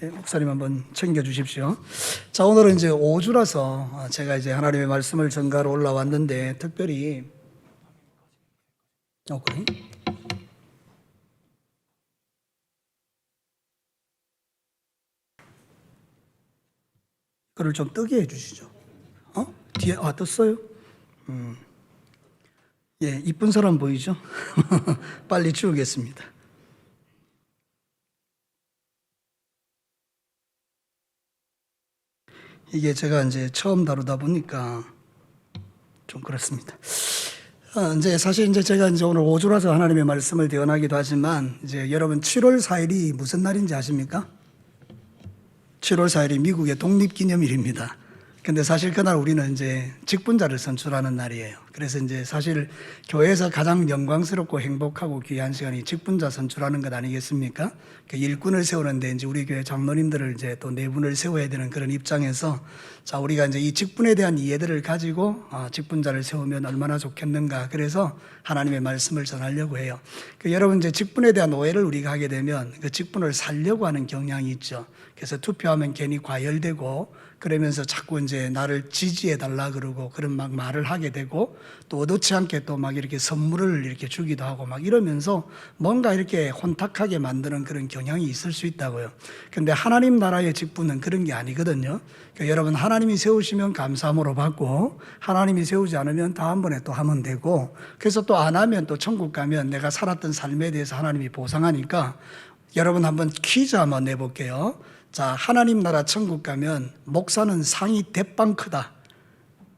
목사님 한번 챙겨주십시오. 자, 오늘은 이제 5주라서 제가 이제 하나님의 말씀을 전가로 올라왔는데, 특별히, 그래? 그를 좀 뜨게 해주시죠. 뒤에, 떴어요? 예, 이쁜 사람 보이죠? 빨리 치우겠습니다. 이게 제가 이제 처음 다루다 보니까 좀 그렇습니다. 이제 사실 이제 제가 이제 오늘 5주라서 하나님의 말씀을 대언하기도 하지만, 이제 여러분 7월 4일이 무슨 날인지 아십니까? 7월 4일이 미국의 독립기념일입니다. 근데 사실 그날 우리는 이제 직분자를 선출하는 날이에요. 그래서 이제 사실 교회에서 가장 영광스럽고 행복하고 귀한 시간이 직분자 선출하는 것 아니겠습니까? 그 일꾼을 세우는데 이제 우리 교회 장로님들을 이제 또 네 분을 세워야 되는 그런 입장에서, 자, 우리가 이제 이 직분에 대한 이해들을 가지고 직분자를 세우면 얼마나 좋겠는가. 그래서 하나님의 말씀을 전하려고 해요. 여러분 이제 직분에 대한 오해를 우리가 하게 되면 그 직분을 살려고 하는 경향이 있죠. 그래서 투표하면 괜히 과열되고, 그러면서 자꾸 이제 나를 지지해 달라 그러고 그런 막 말을 하게 되고, 또 의도치 않게 또 막 이렇게 선물을 이렇게 주기도 하고 막 이러면서 뭔가 이렇게 혼탁하게 만드는 그런 경향이 있을 수 있다고요. 근데 하나님 나라의 직분은 그런 게 아니거든요. 그러니까 여러분, 하나님이 세우시면 감사함으로 받고, 하나님이 세우지 않으면 다음번에 또 하면 되고, 그래서 또 안 하면 또 천국 가면 내가 살았던 삶에 대해서 하나님이 보상하니까, 여러분 한번 퀴즈 한번 내볼게요. 자, 하나님 나라 천국 가면 목사는 상이 대빵 크다.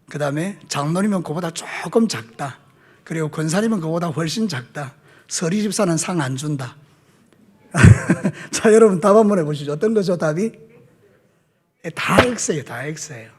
그 다음에 장로님은 그보다 조금 작다. 그리고 권사님은 그보다 훨씬 작다. 서리 집사는 상 안 준다. 자, 여러분 답 한번 해보시죠. 어떤 거죠, 답이? 다 X예요, 다 X예요.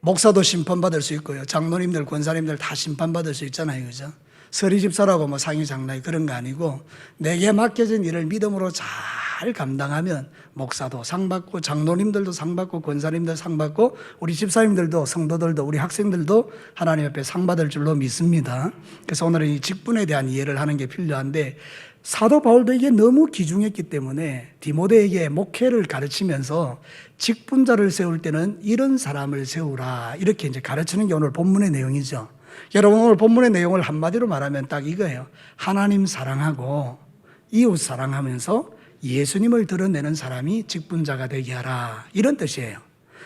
목사도 심판받을 수 있고요. 장로님들, 권사님들 다 심판받을 수 있잖아요, 그죠? 서리 집사라고 뭐 상이 장나이 그런 거 아니고, 내게 맡겨진 일을 믿음으로 잘 감당하면 목사도 상 받고, 장로님들도 상 받고, 권사님들 상 받고, 우리 집사님들도, 성도들도, 우리 학생들도 하나님 앞에 상 받을 줄로 믿습니다. 그래서 오늘은 이 직분에 대한 이해를 하는 게 필요한데, 사도 바울도 이게 너무 귀중했기 때문에 디모데에게 목회를 가르치면서 직분자를 세울 때는 이런 사람을 세우라, 이렇게 이제 가르치는 게 오늘 본문의 내용이죠. 여러분, 오늘 본문의 내용을 한마디로 말하면 딱 이거예요. 하나님 사랑하고 이웃 사랑하면서 예수님을 드러내는 사람이 직분자가 되게 하라, 이런 뜻이에요.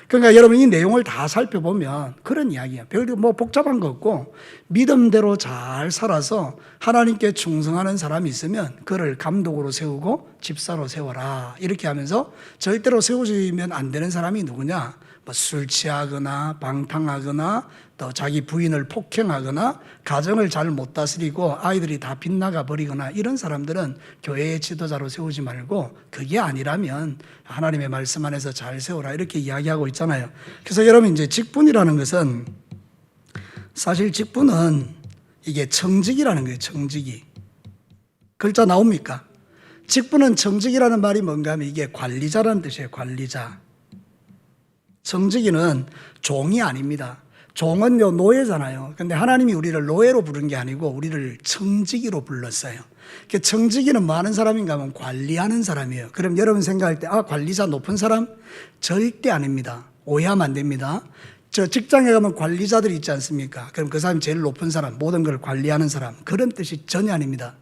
그러니까 여러분, 이 내용을 다 살펴보면 그런 이야기예요. 별로 뭐 복잡한 거 없고, 믿음대로 잘 살아서 하나님께 충성하는 사람이 있으면 그를 감독으로 세우고 집사로 세워라, 이렇게 하면서 절대로 세워지면 안 되는 사람이 누구냐? 뭐 술 취하거나 방탕하거나 또 자기 부인을 폭행하거나 가정을 잘 못 다스리고 아이들이 다 빗나가 버리거나 이런 사람들은 교회의 지도자로 세우지 말고, 그게 아니라면 하나님의 말씀 안에서 잘 세우라, 이렇게 이야기하고 있잖아요. 그래서 여러분, 이제 직분이라는 것은, 사실 직분은 이게 청직이라는 거예요. 청직이. 글자 나옵니까? 직분은 청직이라는 말이 뭔가 하면 이게 관리자라는 뜻이에요. 관리자. 청지기는 종이 아닙니다. 종은요, 노예잖아요. 근데 하나님이 우리를 노예로 부른 게 아니고 우리를 청지기로 불렀어요. 청지기는 뭐 하는 사람인가 하면 관리하는 사람이에요. 그럼 여러분 생각할 때, 관리자 높은 사람? 절대 아닙니다. 오해하면 안 됩니다. 저 직장에 가면 관리자들이 있지 않습니까? 그럼 그 사람이 제일 높은 사람, 모든 걸 관리하는 사람, 그런 뜻이 전혀 아닙니다.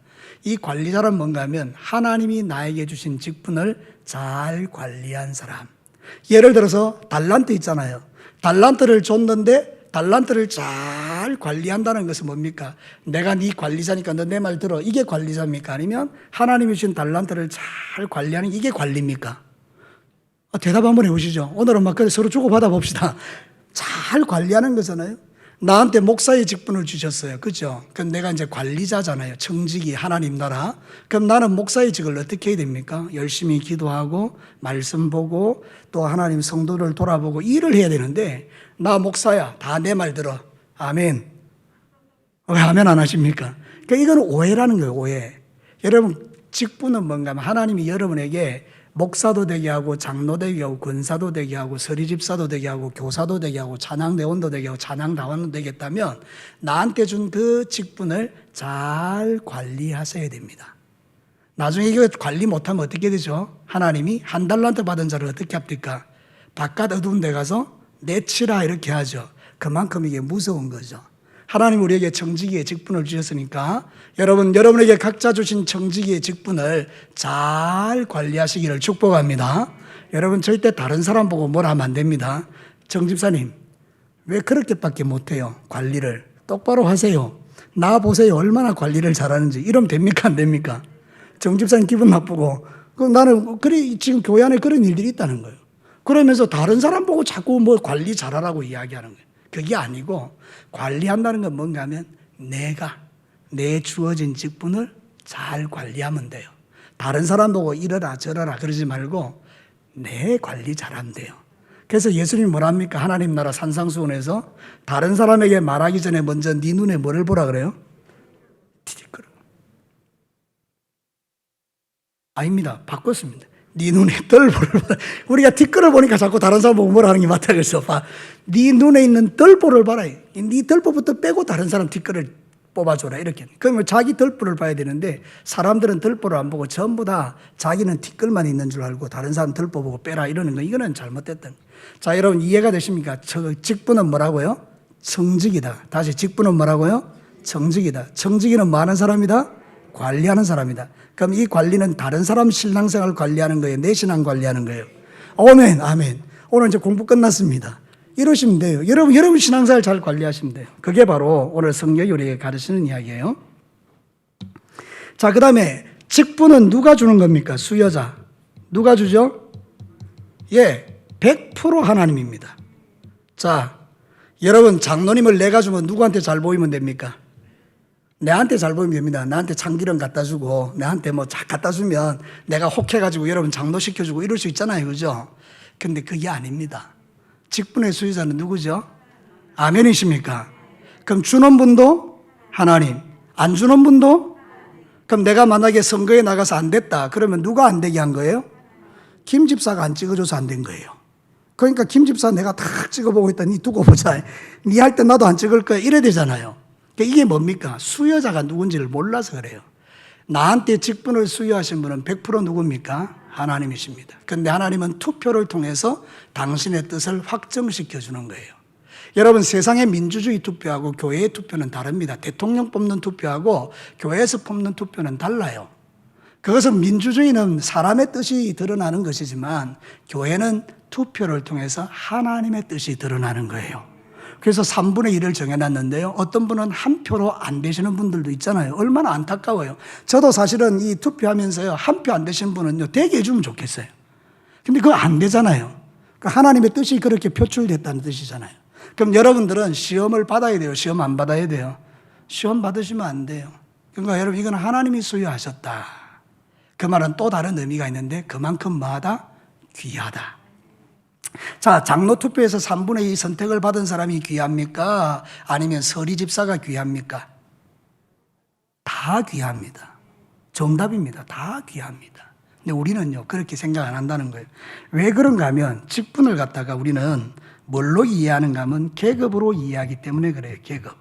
이 관리자란 뭔가 하면 하나님이 나에게 주신 직분을 잘 관리한 사람. 예를 들어서 달란트 있잖아요. 달란트를 줬는데 달란트를 잘 관리한다는 것은 뭡니까? 내가 네 관리자니까 너 내 말 들어, 이게 관리자입니까? 아니면 하나님이 주신 달란트를 잘 관리하는 이게 관리입니까? 대답 한번 해보시죠. 오늘은 막 서로 주고받아 봅시다. 잘 관리하는 거잖아요. 나한테 목사의 직분을 주셨어요. 그죠? 그럼 내가 이제 관리자잖아요. 청직이, 하나님 나라. 그럼 나는 목사의 직을 어떻게 해야 됩니까? 열심히 기도하고, 말씀 보고, 또 하나님 성도를 돌아보고 일을 해야 되는데, 나 목사야, 다 내 말 들어. 아멘. 왜 아멘 안 하십니까? 그러니까 이건 오해라는 거예요, 오해. 여러분, 직분은 뭔가 하면 하나님이 여러분에게 목사도 되게 하고, 장로 되게 하고, 권사도 되게 하고, 서리집사도 되게 하고, 교사도 되게 하고, 찬양대원도 되게 하고, 찬양다원도 되겠다면 나한테 준 그 직분을 잘 관리하셔야 됩니다. 나중에 이거 관리 못하면 어떻게 되죠? 하나님이 한 달란트 받은 자를 어떻게 합니까? 바깥 어두운 데 가서 내치라 이렇게 하죠. 그만큼 이게 무서운 거죠. 하나님 우리에게 청지기의 직분을 주셨으니까 여러분에게 각자 주신 청지기의 직분을 잘 관리하시기를 축복합니다. 여러분 절대 다른 사람 보고 뭘 하면 안 됩니다. 정 집사님 왜 그렇게밖에 못해요? 관리를 똑바로 하세요. 나 보세요. 얼마나 관리를 잘하는지. 이러면 됩니까? 안 됩니까? 정 집사님 기분 나쁘고 나는 그래 지금 교회 안에 그런 일들이 있다는 거예요. 그러면서 다른 사람 보고 자꾸 뭐 관리 잘하라고 이야기하는 거예요. 그게 아니고 관리한다는 건 뭔가 하면 내가 내 주어진 직분을 잘 관리하면 돼요. 다른 사람 보고 이러라 저러라 그러지 말고 내 관리 잘하면 돼요. 그래서 예수님이 뭐랍니까? 하나님 나라 산상수훈에서 다른 사람에게 말하기 전에 먼저 네 눈에 뭐를 보라 그래요? 티끌을. 아닙니다. 바꿨습니다. 네 눈에 뜰보를 봐라. 우리가 티끌을 보니까 자꾸 다른 사람 보고 뭐라 하는 게 맞다 그래서 봐. 네 눈에 있는 뜰보를 봐라. 네 뜰보부터 빼고 다른 사람 티끌을 뽑아줘라 이렇게. 그러면 자기 뜰보를 봐야 되는데 사람들은 뜰보를 안 보고 전부 다 자기는 티끌만 있는 줄 알고 다른 사람 뜰보 보고 빼라 이러는 거 이거는 잘못됐던. 자 여러분 이해가 되십니까? 저 직분은 뭐라고요? 청직이다. 다시 직분은 뭐라고요? 청직이다. 청직이는 뭐 하는 사람이다? 관리하는 사람이다. 그럼 이 관리는 다른 사람 신앙생활을 관리하는 거예요? 내 신앙 관리하는 거예요? 아멘, 아멘. 오늘 이제 공부 끝났습니다. 이러시면 돼요. 여러분 신앙생활 잘 관리하시면 돼요. 그게 바로 오늘 성경이 우리에게 가르치는 이야기예요. 자, 그 다음에 직분은 누가 주는 겁니까? 수여자. 누가 주죠? 예, 100% 하나님입니다. 자, 여러분 장로님을 내가 주면 누구한테 잘 보이면 됩니까? 내한테 잘 보이면 됩니다. 나한테 참기름 갖다 주고 내한테 뭐 갖다 주면 내가 혹해가지고 여러분 장로 시켜주고 이럴 수 있잖아요. 그죠? 근데 그게 아닙니다. 직분의 수혜자는 누구죠? 아멘이십니까? 그럼 주는 분도 하나님, 안 주는 분도? 그럼 내가 만약에 선거에 나가서 안 됐다 그러면 누가 안 되게 한 거예요? 김 집사가 안 찍어줘서 안 된 거예요. 그러니까 김 집사 내가 다 찍어보고 있다. 니 두고 보자. 니 할 때 나도 안 찍을 거야. 이래야 되잖아요. 이게 뭡니까? 수여자가 누군지를 몰라서 그래요. 나한테 직분을 수여하신 분은 100% 누굽니까? 하나님이십니다. 그런데 하나님은 투표를 통해서 당신의 뜻을 확정시켜 주는 거예요. 여러분 세상의 민주주의 투표하고 교회의 투표는 다릅니다. 대통령 뽑는 투표하고 교회에서 뽑는 투표는 달라요. 그것은 민주주의는 사람의 뜻이 드러나는 것이지만 교회는 투표를 통해서 하나님의 뜻이 드러나는 거예요. 그래서 3분의 1을 정해놨는데요. 어떤 분은 한 표로 안 되시는 분들도 있잖아요. 얼마나 안타까워요. 저도 사실은 이 투표하면서요. 한 표 안 되신 분은요. 되게 해주면 좋겠어요. 근데 그거 안 되잖아요. 그러니까 하나님의 뜻이 그렇게 표출됐다는 뜻이잖아요. 그럼 여러분들은 시험을 받아야 돼요. 시험 안 받아야 돼요. 시험 받으시면 안 돼요. 그러니까 여러분 이건 하나님이 수여하셨다. 그 말은 또 다른 의미가 있는데 그만큼 뭐하다? 귀하다. 자, 장로 투표에서 3분의 2 선택을 받은 사람이 귀합니까? 아니면 서리 집사가 귀합니까? 다 귀합니다. 정답입니다. 다 귀합니다. 근데 우리는요, 그렇게 생각 안 한다는 거예요. 왜 그런가 하면 직분을 갖다가 우리는 뭘로 이해하는가 하면 계급으로 이해하기 때문에 그래요. 계급.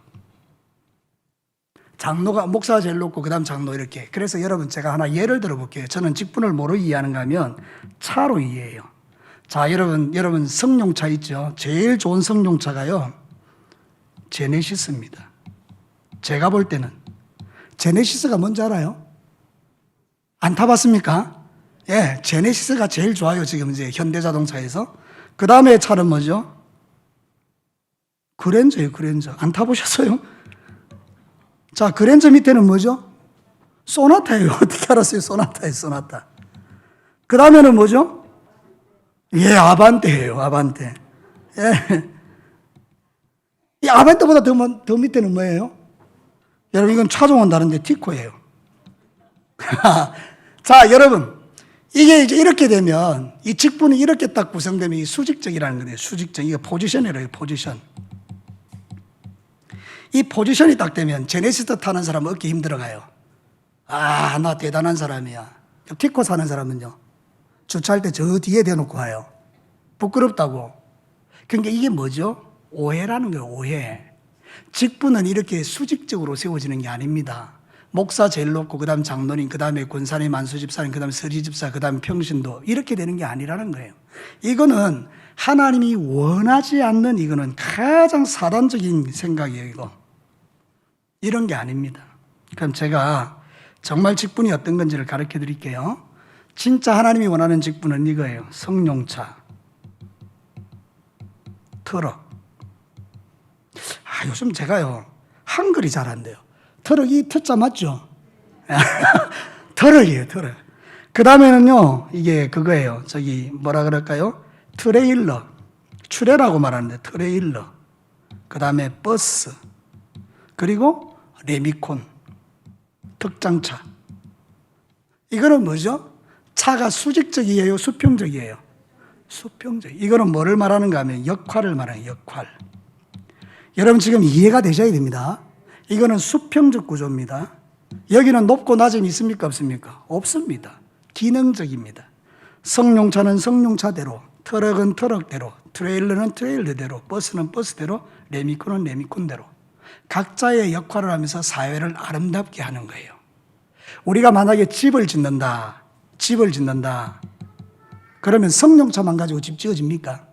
장로가, 목사가 제일 높고 그 다음 장로 이렇게. 그래서 여러분 제가 하나 예를 들어 볼게요. 저는 직분을 뭐로 이해하는가 하면 차로 이해해요. 자, 여러분 성룡차 있죠? 제일 좋은 성룡차가요, 제네시스입니다. 제가 볼 때는. 제네시스가 뭔지 알아요? 안 타봤습니까? 예, 제네시스가 제일 좋아요, 지금 이제 현대자동차에서. 그 다음에 차는 뭐죠? 그랜저예요, 그랜저. 안 타보셨어요? 자, 그랜저 밑에는 뭐죠? 소나타예요. 어떻게 알았어요? 소나타예요, 소나타. 그 다음에는 뭐죠? 예, 아반떼예요, 아반떼. 예. 이 아반떼보다 더 밑에는 뭐예요? 여러분, 이건 차종은 다른데 티코예요. 자, 여러분. 이게 이제 이렇게 되면, 이 직분이 이렇게 딱 구성되면 이 수직적이라는 거예요. 수직적. 이게 포지션이래요, 포지션. 이 포지션이 딱 되면 제네시스 타는 사람은 어깨 힘들어가요. 아, 나 대단한 사람이야. 티코 사는 사람은요, 주차할 때 저 뒤에 대놓고 와요. 부끄럽다고. 그러니까 이게 뭐죠? 오해라는 거예요, 오해. 직분은 이렇게 수직적으로 세워지는 게 아닙니다. 목사 제일 높고 그 다음 장로님, 그 다음에 권사님, 안수집사님, 그 다음에 서리집사, 그 다음에 평신도 이렇게 되는 게 아니라는 거예요. 이거는 하나님이 원하지 않는, 이거는 가장 사단적인 생각이에요. 이거 이런 게 아닙니다. 그럼 제가 정말 직분이 어떤 건지를 가르쳐 드릴게요. 진짜 하나님이 원하는 직분은 이거예요. 성룡차, 트럭. 요즘 제가요 한글이 잘 안 돼요. 트럭이 트자 맞죠? 트럭이에요, 트럭. 그 다음에는요, 이게 그거예요. 저기 뭐라 그럴까요? 트레일러. 추레라고 말하는데 트레일러. 그 다음에 버스. 그리고 레미콘. 특장차. 이거는 뭐죠? 차가 수직적이에요, 수평적이에요? 수평적. 이거는 뭐를 말하는가 하면 역할을 말해요, 역할. 여러분 지금 이해가 되셔야 됩니다. 이거는 수평적 구조입니다. 여기는 높고 낮음이 있습니까? 없습니까? 없습니다. 기능적입니다. 성룡차는 성룡차대로, 트럭은 트럭대로, 트레일러는 트레일러대로, 버스는 버스대로, 레미콘은 레미콘대로 각자의 역할을 하면서 사회를 아름답게 하는 거예요. 우리가 만약에 집을 짓는다. 그러면 성룡차만 가지고 집 지어집니까?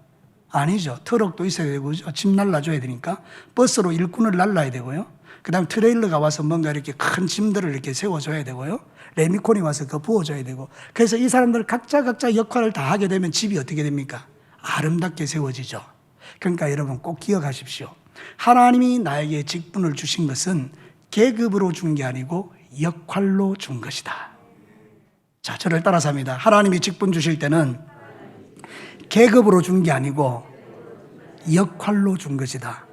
아니죠. 트럭도 있어야 되고, 집 날라줘야 되니까, 버스로 일꾼을 날라야 되고요. 그 다음 트레일러가 와서 뭔가 이렇게 큰 짐들을 이렇게 세워줘야 되고요. 레미콘이 와서 그거 부어줘야 되고. 그래서 이 사람들 각자 역할을 다 하게 되면 집이 어떻게 됩니까? 아름답게 세워지죠. 그러니까 여러분 꼭 기억하십시오. 하나님이 나에게 직분을 주신 것은 계급으로 준 게 아니고 역할로 준 것이다. 자, 저를 따라서 합니다. 하나님이 직분 주실 때는 계급으로 준 게 아니고 역할로 준 것이다.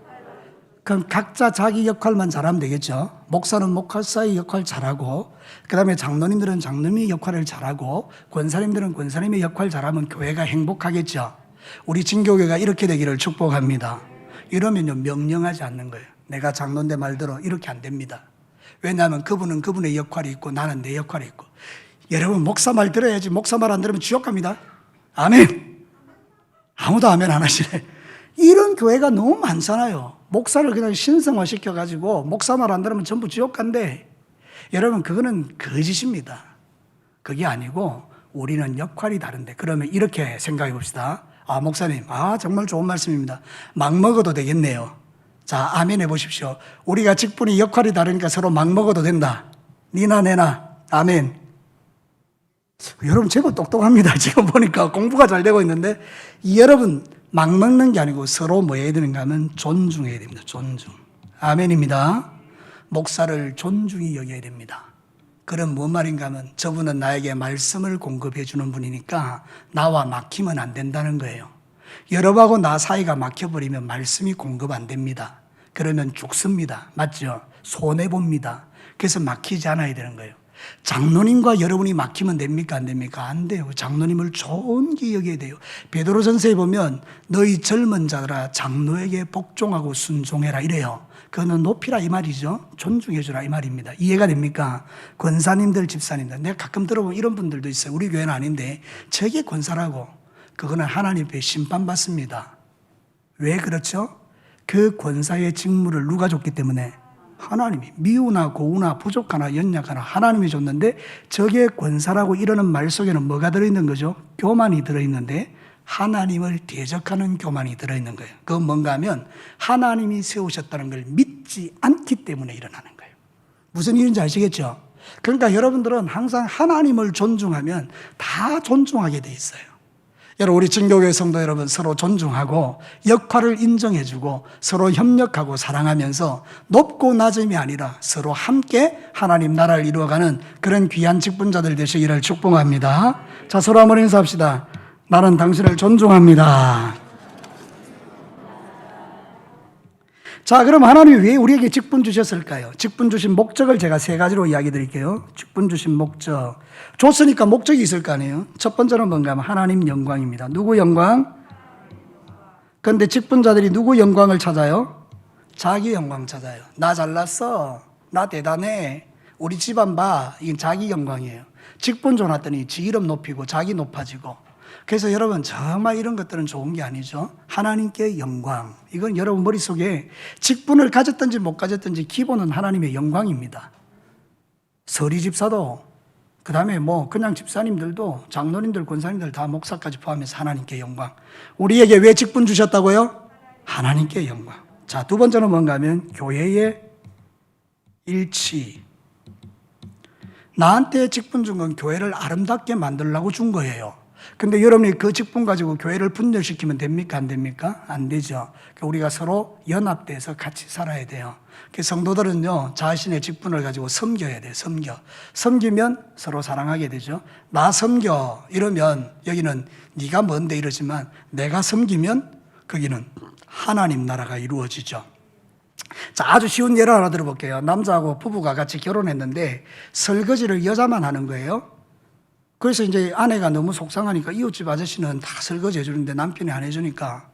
그럼 각자 자기 역할만 잘하면 되겠죠. 목사는 목사의 역할 잘하고, 그 다음에 장로님들은 장로님의 역할을 잘하고, 권사님들은 권사님의 역할 잘하면 교회가 행복하겠죠. 우리 진교교가 이렇게 되기를 축복합니다. 이러면요 명령하지 않는 거예요. 내가 장로인데 말대로 이렇게 안 됩니다. 왜냐하면 그분은 그분의 역할이 있고 나는 내 역할이 있고. 여러분 목사 말 들어야지. 목사 말 안 들으면 지옥 갑니다. 아멘. 아무도 아멘 안 하시네. 이런 교회가 너무 많잖아요. 목사를 그냥 신성화 시켜가지고 목사 말 안 들으면 전부 지옥 간대. 여러분 그거는 거짓입니다. 그게 아니고 우리는 역할이 다른데. 그러면 이렇게 생각해 봅시다. 목사님, 정말 좋은 말씀입니다. 막 먹어도 되겠네요. 자, 아멘 해보십시오. 우리가 직분이 역할이 다르니까 서로 막 먹어도 된다. 니나 내나. 아멘. 여러분 제법 똑똑합니다. 지금 보니까 공부가 잘 되고 있는데, 여러분 막 먹는 게 아니고 서로 뭐 해야 되는가 하면 존중해야 됩니다. 존중. 아멘입니다. 목사를 존중히 여겨야 됩니다. 그럼 뭔 말인가 하면 저분은 나에게 말씀을 공급해 주는 분이니까 나와 막히면 안 된다는 거예요. 여러분하고 나 사이가 막혀버리면 말씀이 공급 안 됩니다. 그러면 죽습니다. 맞죠? 손해봅니다. 그래서 막히지 않아야 되는 거예요. 장로님과 여러분이 막히면 됩니까? 안 됩니까? 안 돼요. 장로님을 존귀 여겨야 돼요. 베드로전서에 보면 너희 젊은 자들아 장로에게 복종하고 순종해라 이래요. 그거는 높이라 이 말이죠. 존중해주라 이 말입니다. 이해가 됩니까? 권사님들, 집사님들. 내가 가끔 들어보면 이런 분들도 있어요. 우리 교회는 아닌데 저게 권사라고. 그거는 하나님 앞에 심판받습니다. 왜 그렇죠? 그 권사의 직무를 누가 줬기 때문에? 하나님이. 미우나 고우나 부족하나 연약하나 하나님이 줬는데, 저게 권사라고 이러는 말 속에는 뭐가 들어있는 거죠? 교만이 들어있는데 하나님을 대적하는 교만이 들어있는 거예요. 그건 뭔가 하면 하나님이 세우셨다는 걸 믿지 않기 때문에 일어나는 거예요. 무슨 일인지 아시겠죠? 그러니까 여러분들은 항상 하나님을 존중하면 다 존중하게 돼 있어요. 여러분 우리 진교회 성도 여러분 서로 존중하고 역할을 인정해주고 서로 협력하고 사랑하면서 높고 낮음이 아니라 서로 함께 하나님 나라를 이루어가는 그런 귀한 직분자들 되시기를 축복합니다. 자, 서로 한번 인사합시다. 나는 당신을 존중합니다. 자, 그럼 하나님이 왜 우리에게 직분 주셨을까요? 직분 주신 목적을 제가 세 가지로 이야기 드릴게요. 직분 주신 목적. 줬으니까 목적이 있을 거 아니에요? 첫 번째는 뭔가 하면 하나님 영광입니다. 누구 영광? 그런데 직분자들이 누구 영광을 찾아요? 자기 영광 찾아요. 나 잘났어. 나 대단해. 우리 집안 봐. 이건 자기 영광이에요. 직분 줘놨더니 지 이름 높이고 자기 높아지고. 그래서 여러분 정말 이런 것들은 좋은 게 아니죠. 하나님께 영광. 이건 여러분 머릿속에 직분을 가졌든지 못 가졌든지 기본은 하나님의 영광입니다. 서리 집사도, 그 다음에 뭐 그냥 집사님들도, 장로님들, 권사님들 다 목사까지 포함해서 하나님께 영광. 우리에게 왜 직분 주셨다고요? 하나님께 영광. 자, 두 번째는 뭔가 하면 교회의 일치. 나한테 직분 준 건 교회를 아름답게 만들려고 준 거예요. 근데 여러분이 그 직분 가지고 교회를 분열시키면 됩니까? 안 됩니까? 안 되죠. 우리가 서로 연합돼서 같이 살아야 돼요. 성도들은요, 자신의 직분을 가지고 섬겨야 돼요. 섬기면 서로 사랑하게 되죠. 나 섬겨 이러면 여기는 네가 뭔데 이러지만 내가 섬기면 거기는 하나님 나라가 이루어지죠. 자, 아주 쉬운 예를 하나 들어볼게요. 남자하고 부부가 같이 결혼했는데 설거지를 여자만 하는 거예요. 그래서 이제 아내가 너무 속상하니까 이웃집 아저씨는 다 설거지 해주는데 남편이 안 해주니까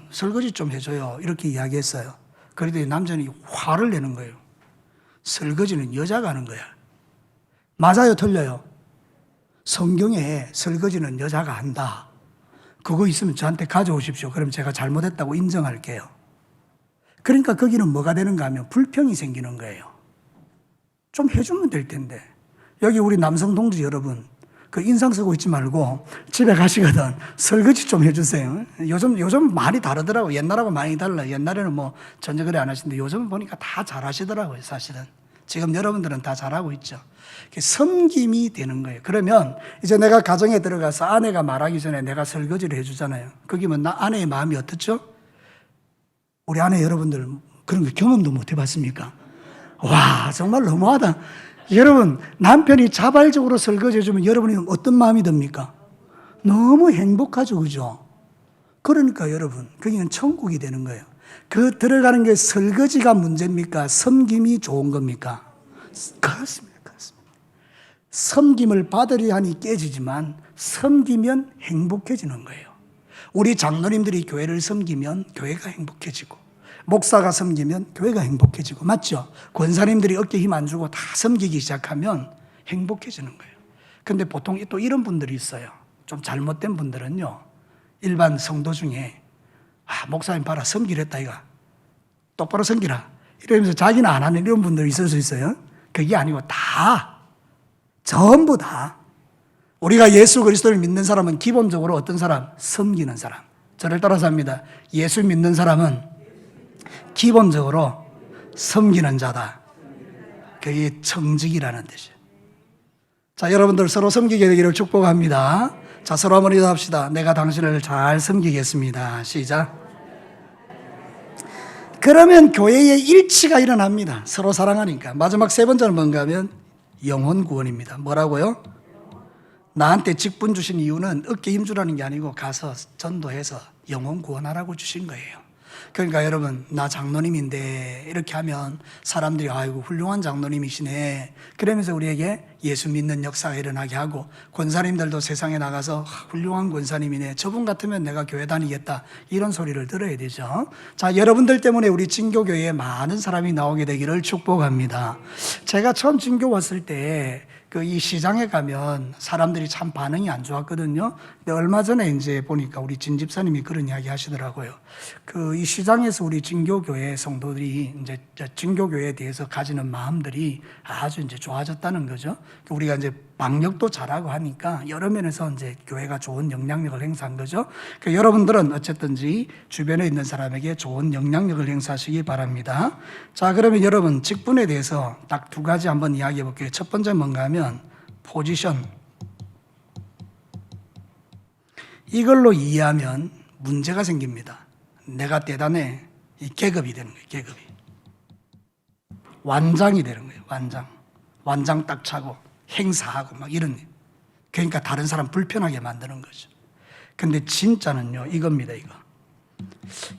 설거지 좀 해줘요. 이렇게 이야기했어요. 그런데 남자는 화를 내는 거예요. 설거지는 여자가 하는 거야. 맞아요, 틀려요? 성경에 설거지는 여자가 한다. 그거 있으면 저한테 가져오십시오. 그럼 제가 잘못했다고 인정할게요. 그러니까 거기는 뭐가 되는가 하면 불평이 생기는 거예요. 좀 해주면 될 텐데. 여기 우리 남성 동지 여러분, 그 인상 쓰고 있지 말고 집에 가시거든 설거지 좀 해주세요. 요즘 많이 다르더라고요. 옛날하고 많이 달라요. 옛날에는 뭐 전혀 그래 안 하시는데 요즘 보니까 다 잘하시더라고요. 사실은 지금 여러분들은 다 잘하고 있죠. 섬김이 되는 거예요. 그러면 이제 내가 가정에 들어가서 아내가 말하기 전에 내가 설거지를 해주잖아요. 거기면 아내의 마음이 어떻죠? 우리 아내 여러분들 그런 거 경험도 못 해봤습니까? 와, 정말 너무하다. 여러분, 남편이 자발적으로 설거지 해주면 여러분이 어떤 마음이 듭니까? 너무 행복하죠, 그죠? 그러니까 여러분, 거기는 천국이 되는 거예요. 그 들어가는 게 설거지가 문제입니까? 섬김이 좋은 겁니까? 그렇습니다. 섬김을 받으려 하니 깨지지만 섬기면 행복해지는 거예요. 우리 장로님들이 교회를 섬기면 교회가 행복해지고, 목사가 섬기면 교회가 행복해지고, 맞죠? 권사님들이 어깨 힘 안 주고 다 섬기기 시작하면 행복해지는 거예요. 근데 보통 또 이런 분들이 있어요. 좀 잘못된 분들은요, 일반 성도 중에 목사님 봐라, 섬기랬다 이가 똑바로 섬기라 이러면서 자기는 안 하는 이런 분들이 있을 수 있어요. 그게 아니고 전부 다 우리가 예수 그리스도를 믿는 사람은 기본적으로 어떤 사람? 섬기는 사람. 저를 따라서 합니다. 예수 믿는 사람은 기본적으로 섬기는 자다. 그게 청직이라는 뜻이에요. 자, 여러분들 서로 섬기게 되기를 축복합니다. 자, 서로 한번 인사합시다. 내가 당신을 잘 섬기겠습니다. 시작. 그러면 교회의 일치가 일어납니다. 서로 사랑하니까. 마지막 세 번째는 뭔가 하면 영혼 구원입니다. 뭐라고요? 나한테 직분 주신 이유는 어깨 힘주라는 게 아니고 가서 전도해서 영혼 구원하라고 주신 거예요. 그러니까 여러분, 나 장로님인데 이렇게 하면 사람들이 아이고 훌륭한 장로님이시네 그러면서 우리에게 예수 믿는 역사가 일어나게 하고, 권사님들도 세상에 나가서 훌륭한 권사님이네, 저분 같으면 내가 교회 다니겠다, 이런 소리를 들어야 되죠. 자, 여러분들 때문에 우리 진교교회에 많은 사람이 나오게 되기를 축복합니다. 제가 처음 진교 왔을 때 이 시장에 가면 사람들이 참 반응이 안 좋았거든요. 근데 얼마 전에 이제 보니까 우리 진 집사님이 그런 이야기 하시더라고요. 이 시장에서 우리 진교교회 성도들이 이제 진교교회에 대해서 가지는 마음들이 아주 이제 좋아졌다는 거죠. 우리가 이제 방역도 잘하고 하니까 여러 면에서 이제 교회가 좋은 영향력을 행사한 거죠. 그러니까 여러분들은 어쨌든지 주변에 있는 사람에게 좋은 영향력을 행사하시기 바랍니다. 자, 그러면 여러분 직분에 대해서 딱 두 가지 한번 이야기해 볼게요. 첫 번째 뭔가 하면 포지션. 이걸로 이해하면 문제가 생깁니다. 내가 대단해. 이 계급이 되는 거예요. 계급이. 완장이 되는 거예요. 완장 딱 차고 행사하고 막 이런. 그러니까 다른 사람 불편하게 만드는 거죠. 근데 진짜는요, 이겁니다, 이거.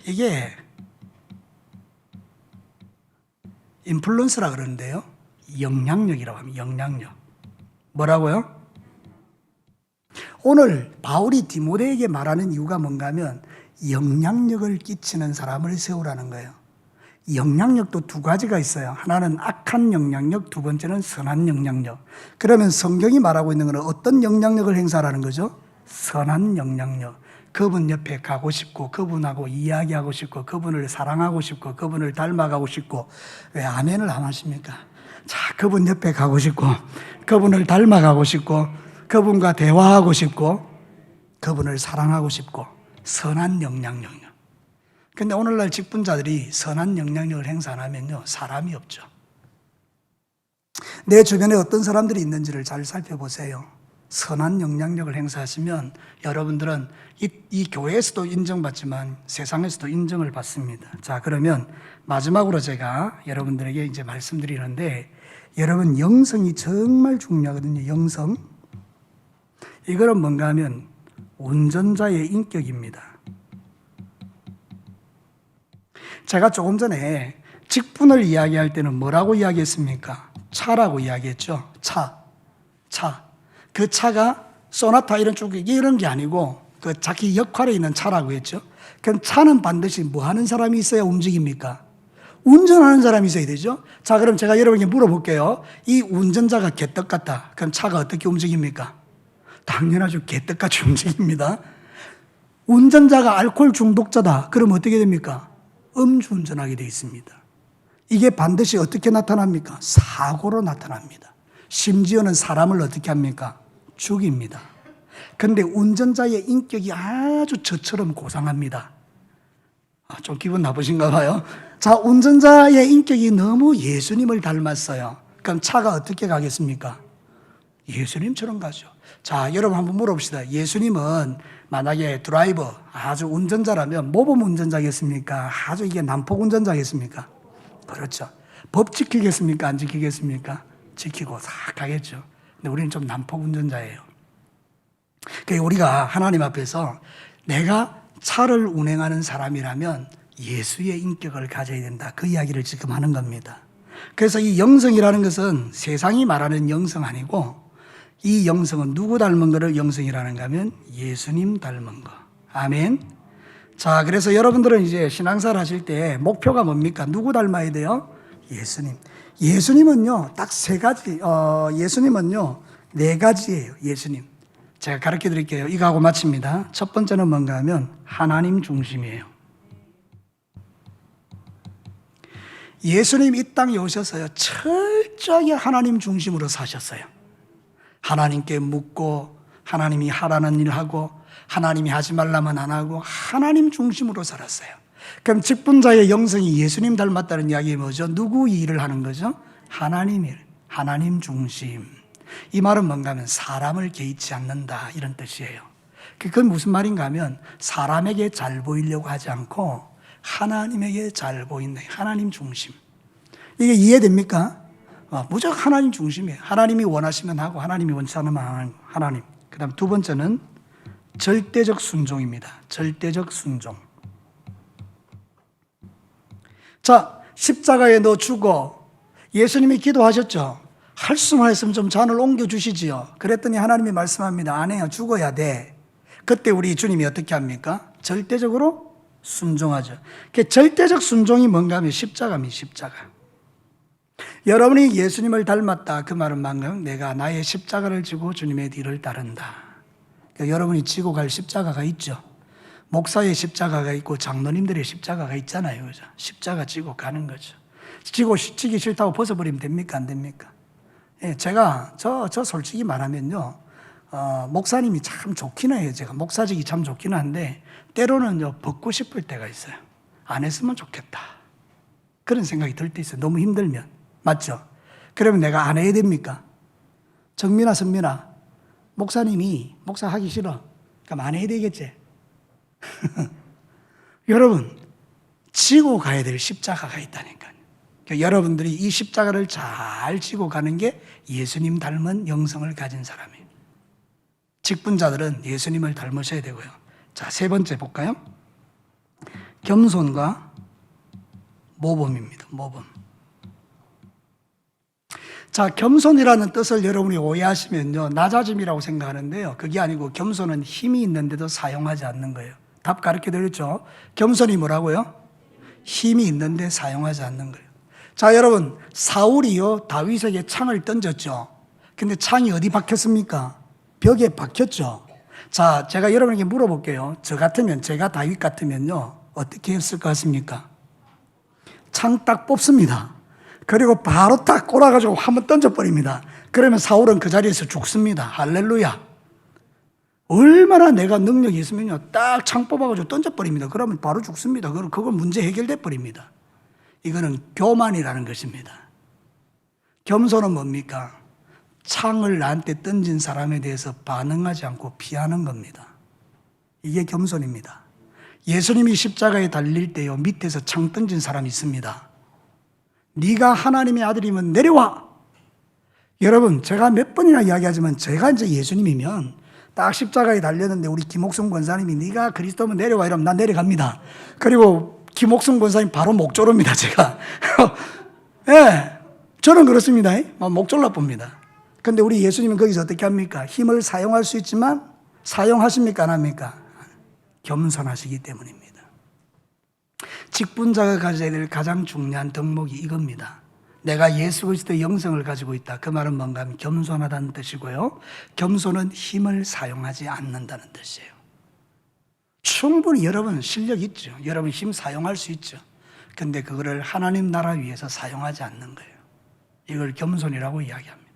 이게 인플루언서라 그러는데요. 영향력이라고 하면 영향력. 뭐라고요? 오늘 바울이 디모데에게 말하는 이유가 뭔가 하면 영향력을 끼치는 사람을 세우라는 거예요. 영향력도 두 가지가 있어요. 하나는 악한 영향력, 두 번째는 선한 영향력. 그러면 성경이 말하고 있는 것은 어떤 영향력을 행사하라는 거죠? 선한 영향력. 그분 옆에 가고 싶고, 그분하고 이야기하고 싶고, 그분을 사랑하고 싶고, 그분을 닮아가고 싶고. 왜 아멘을 안 하십니까? 자, 그분 옆에 가고 싶고, 그분을 닮아가고 싶고, 그분과 대화하고 싶고, 그분을 사랑하고 싶고, 선한 영향력이요. 근데 오늘날 직분자들이 선한 영향력을 행사 안 하면요, 사람이 없죠. 내 주변에 어떤 사람들이 있는지를 잘 살펴보세요. 선한 영향력을 행사하시면 여러분들은 이 교회에서도 인정받지만 세상에서도 인정을 받습니다. 자, 그러면 마지막으로 제가 여러분들에게 이제 말씀드리는데, 여러분 영성이 정말 중요하거든요. 영성. 이거는 뭔가 하면 운전자의 인격입니다. 제가 조금 전에 직분을 이야기할 때는 뭐라고 이야기했습니까? 차라고 이야기했죠. 차. 그 차가 소나타 이런 게 아니고 그 자기 역할에 있는 차라고 했죠. 그럼 차는 반드시 뭐 하는 사람이 있어야 움직입니까? 운전하는 사람이 있어야 되죠. 자, 그럼 제가 여러분에게 물어볼게요. 이 운전자가 개떡 같다. 그럼 차가 어떻게 움직입니까? 당연하죠. 개떡같이 움직입니다. 운전자가 알코올 중독자다. 그럼 어떻게 됩니까? 음주운전하게 되어 있습니다. 이게 반드시 어떻게 나타납니까? 사고로 나타납니다. 심지어는 사람을 어떻게 합니까? 죽입니다. 그런데 운전자의 인격이 아주 저처럼 고상합니다. 좀 기분 나쁘신가 봐요. 자, 운전자의 인격이 너무 예수님을 닮았어요. 그럼 차가 어떻게 가겠습니까? 예수님처럼 가죠. 자, 여러분 한번 물어봅시다. 예수님은 만약에 드라이버, 아주 운전자라면 모범 운전자겠습니까? 아주 이게 난폭 운전자겠습니까? 그렇죠. 법 지키겠습니까? 안 지키겠습니까? 지키고 싹 가겠죠. 근데 우리는 좀 난폭 운전자예요. 그러니까 우리가 하나님 앞에서 내가 차를 운행하는 사람이라면 예수의 인격을 가져야 된다. 그 이야기를 지금 하는 겁니다. 그래서 이 영성이라는 것은 세상이 말하는 영성 아니고, 이 영성은 누구 닮은 거를 영성이라는가 하면 예수님 닮은 거. 아멘. 자, 그래서 여러분들은 이제 신앙생활 하실 때 목표가 뭡니까? 누구 닮아야 돼요? 예수님. 예수님은요, 딱 세 가지, 예수님은요, 네 가지예요. 예수님. 제가 가르쳐 드릴게요. 이거 하고 마칩니다. 첫 번째는 뭔가 하면 하나님 중심이에요. 예수님 이 땅에 오셔서요, 철저하게 하나님 중심으로 사셨어요. 하나님께 묻고, 하나님이 하라는 일 하고, 하나님이 하지 말라면 안 하고, 하나님 중심으로 살았어요. 그럼 직분자의 영성이 예수님 닮았다는 이야기 뭐죠? 누구 일을 하는 거죠? 하나님 일, 하나님 중심. 이 말은 뭔가 하면 사람을 개의치 않는다, 이런 뜻이에요. 그건 무슨 말인가 하면 사람에게 잘 보이려고 하지 않고 하나님에게 잘 보인다. 하나님 중심. 이게 이해됩니까? 무조건 하나님 중심이에요. 하나님이 원하시면 하고 하나님이 원치 않으면 하나님. 그 다음 두 번째는 절대적 순종입니다. 절대적 순종. 자, 십자가에 너 죽어. 예수님이 기도하셨죠. 할 수만 했으면 좀 잔을 옮겨주시지요. 그랬더니 하나님이 말씀합니다. 안 해요. 죽어야 돼. 그때 우리 주님이 어떻게 합니까? 절대적으로 순종하죠. 그 절대적 순종이 뭔가 하면 십자가입니다. 십자가. 여러분이 예수님을 닮았다. 그 말은 방금 내가 나의 십자가를 지고 주님의 뒤를 따른다. 그러니까 여러분이 지고 갈 십자가가 있죠. 목사의 십자가가 있고 장로님들의 십자가가 있잖아요. 그죠? 십자가 지고 가는 거죠. 지기 싫다고 벗어버리면 됩니까? 안 됩니까? 예, 제가 저 솔직히 말하면요, 목사님이 참 좋긴 해요. 제가 목사직이 참 좋긴 한데 때로는요 벗고 싶을 때가 있어요. 안 했으면 좋겠다. 그런 생각이 들 때 있어요. 너무 힘들면. 맞죠? 그러면 내가 안 해야 됩니까? 정민아, 선민아, 목사님이 목사 하기 싫어. 그럼 안 해야 되겠지? 여러분, 지고 가야 될 십자가가 있다니까요. 그러니까 여러분들이 이 십자가를 잘 지고 가는 게 예수님 닮은 영성을 가진 사람이에요. 직분자들은 예수님을 닮으셔야 되고요. 자, 세 번째 볼까요? 겸손과 모범입니다. 모범. 자, 겸손이라는 뜻을 여러분이 오해하시면요, 낮아짐이라고 생각하는데요. 그게 아니고 겸손은 힘이 있는데도 사용하지 않는 거예요. 답 가르쳐 드렸죠? 겸손이 뭐라고요? 힘이 있는데 사용하지 않는 거예요. 자, 여러분, 사울이요, 다윗에게 창을 던졌죠. 근데 창이 어디 박혔습니까? 벽에 박혔죠. 자, 제가 여러분에게 물어볼게요. 제가 다윗 같으면요, 어떻게 했을 것 같습니까? 창 딱 뽑습니다. 그리고 바로 딱 꼬라가지고 한번 던져버립니다. 그러면 사울은 그 자리에서 죽습니다. 할렐루야. 얼마나 내가 능력이 있으면요, 딱 창 뽑아가지고 던져버립니다. 그러면 바로 죽습니다. 그건 문제 해결돼 버립니다. 이거는 교만이라는 것입니다. 겸손은 뭡니까? 창을 나한테 던진 사람에 대해서 반응하지 않고 피하는 겁니다. 이게 겸손입니다. 예수님이 십자가에 달릴 때요, 밑에서 창 던진 사람이 있습니다. 네가 하나님의 아들이면 내려와. 여러분, 제가 몇 번이나 이야기하지만 제가 이제 예수님이면 딱 십자가에 달렸는데 우리 김옥순 권사님이 네가 그리스도면 내려와 이러면 난 내려갑니다. 그리고 김옥순 권사님 바로 목조릅니다, 제가. 예, 저는 그렇습니다. 목 졸라봅니다. 근데 우리 예수님은 거기서 어떻게 합니까? 힘을 사용할 수 있지만 사용하십니까? 안 합니까? 겸손하시기 때문입니다. 직분자가 가져야 될 가장 중요한 덕목이 이겁니다. 내가 예수 그리스도의 영성을 가지고 있다. 그 말은 뭔가 하면 겸손하다는 뜻이고요. 겸손은 힘을 사용하지 않는다는 뜻이에요. 충분히 여러분 실력 있죠. 여러분 힘 사용할 수 있죠. 근데 그거를 하나님 나라 위해서 사용하지 않는 거예요. 이걸 겸손이라고 이야기합니다.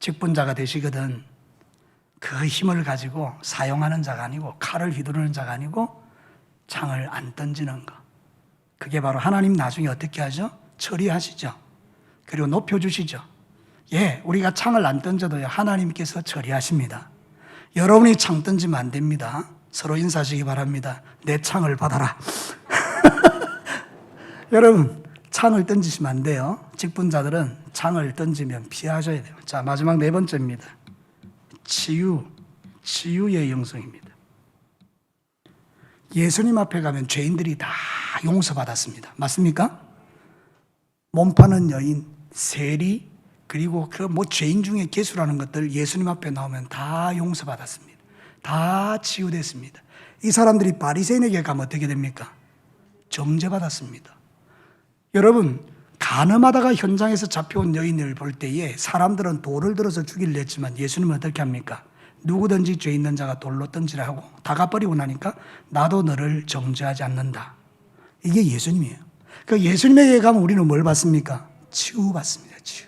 직분자가 되시거든 그 힘을 가지고 사용하는 자가 아니고 칼을 휘두르는 자가 아니고 창을 안 던지는 거. 그게 바로 하나님 나중에 어떻게 하죠? 처리하시죠. 그리고 높여주시죠. 예, 우리가 창을 안 던져도요, 하나님께서 처리하십니다. 여러분이 창 던지면 안 됩니다. 서로 인사하시기 바랍니다. 내 창을 받아라. 여러분, 창을 던지시면 안 돼요. 직분자들은 창을 던지면 피하셔야 돼요. 자, 마지막 네 번째입니다. 치유의 영성입니다. 예수님 앞에 가면 죄인들이 다 용서받았습니다. 맞습니까? 몸 파는 여인, 세리, 그리고 그 죄인 중에 개수라는 것들 예수님 앞에 나오면 다 용서받았습니다. 다 치유됐습니다. 이 사람들이 바리새인에게 가면 어떻게 됩니까? 정죄받았습니다. 여러분, 간음하다가 현장에서 잡혀온 여인을 볼 때에 사람들은 돌을 들어서 죽이려 했지만 예수님은 어떻게 합니까? 누구든지 죄 있는 자가 돌로 던지라 하고 다 갚아버리고 나니까 나도 너를 정죄하지 않는다. 이게 예수님이에요. 그 예수님에게 가면 우리는 뭘 받습니까? 치유받습니다. 치유.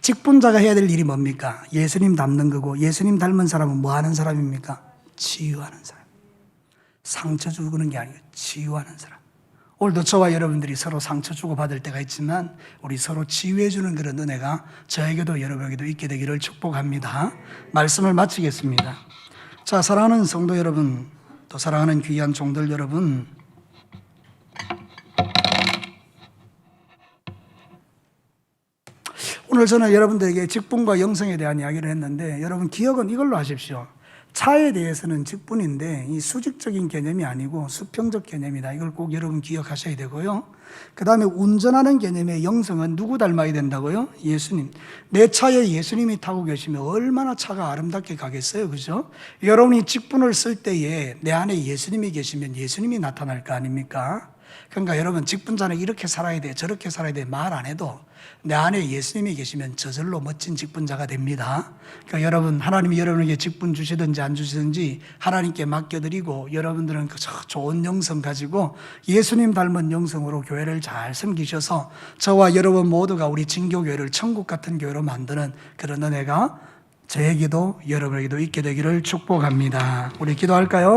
직분자가 해야 될 일이 뭡니까? 예수님 닮는 거고 예수님 닮은 사람은 뭐 하는 사람입니까? 치유하는 사람. 상처 주는 게 아니고 치유하는 사람. 오늘도 저와 여러분들이 서로 상처 주고 받을 때가 있지만 우리 서로 치유해 주는 그런 은혜가 저에게도 여러분에게도 있게 되기를 축복합니다. 말씀을 마치겠습니다. 자, 사랑하는 성도 여러분, 또 사랑하는 귀한 종들 여러분, 오늘 저는 여러분들에게 직분과 영성에 대한 이야기를 했는데 여러분 기억은 이걸로 하십시오. 차에 대해서는 직분인데 이 수직적인 개념이 아니고 수평적 개념이다. 이걸 꼭 여러분 기억하셔야 되고요. 그 다음에 운전하는 개념의 영성은 누구 닮아야 된다고요? 예수님. 내 차에 예수님이 타고 계시면 얼마나 차가 아름답게 가겠어요. 그죠? 여러분이 직분을 쓸 때에 내 안에 예수님이 계시면 예수님이 나타날 거 아닙니까? 그러니까 여러분 직분자는 이렇게 살아야 돼, 저렇게 살아야 돼 말 안 해도 내 안에 예수님이 계시면 저절로 멋진 직분자가 됩니다. 그러니까 여러분, 하나님이 여러분에게 직분 주시든지 안 주시든지 하나님께 맡겨드리고 여러분들은 그 좋은 영성 가지고 예수님 닮은 영성으로 교회를 잘 섬기셔서 저와 여러분 모두가 우리 진교교회를 천국 같은 교회로 만드는 그런 은혜가 저에게도 여러분에게도 있게 되기를 축복합니다. 우리 기도할까요?